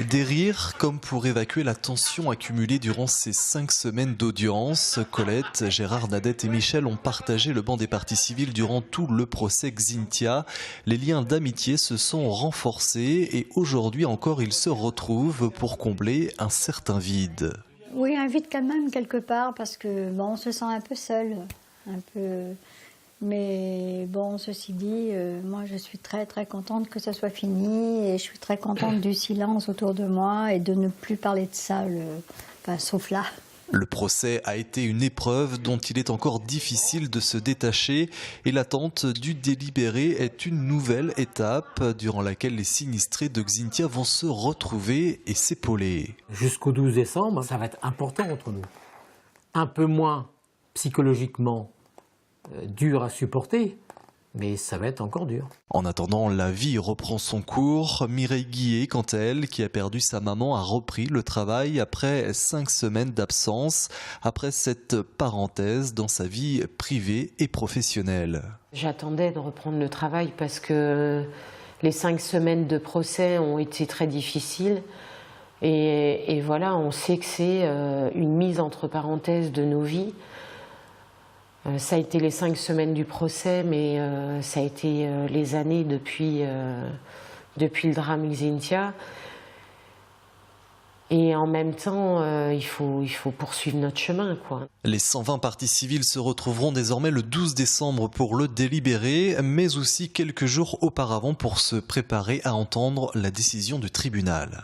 Des rires comme pour évacuer la tension accumulée durant ces 5 semaines d'audience. Colette, Gérard, Nadette et Michel ont partagé le banc des parties civiles durant tout le procès Xynthia. Les liens d'amitié se sont renforcés et aujourd'hui encore ils se retrouvent pour combler un certain vide. Oui, un vide quand même quelque part parce que bon, on se sent un peu seul, un peu. Mais bon, ceci dit, moi je suis très très contente que ça soit fini et je suis très contente du silence autour de moi et de ne plus parler de ça, enfin, sauf là. Le procès a été une épreuve dont il est encore difficile de se détacher et l'attente du délibéré est une nouvelle étape durant laquelle les sinistrés de Xynthia vont se retrouver et s'épauler. Jusqu'au 12 décembre, ça va être important entre nous. Un peu moins psychologiquement dur à supporter, mais ça va être encore dur. En attendant, la vie reprend son cours. Mireille Guillet, quant à elle, qui a perdu sa maman, a repris le travail après 5 semaines d'absence, après cette parenthèse dans sa vie privée et professionnelle. J'attendais de reprendre le travail parce que les 5 semaines de procès ont été très difficiles. Et voilà, on sait que c'est une mise entre parenthèses de nos vies. Ça a été les 5 semaines du procès, mais ça a été les années depuis le drame Xynthia. Et en même temps, il faut poursuivre notre chemin, quoi. Les 120 parties civiles se retrouveront désormais le 12 décembre pour le délibérer, mais aussi quelques jours auparavant pour se préparer à entendre la décision du tribunal.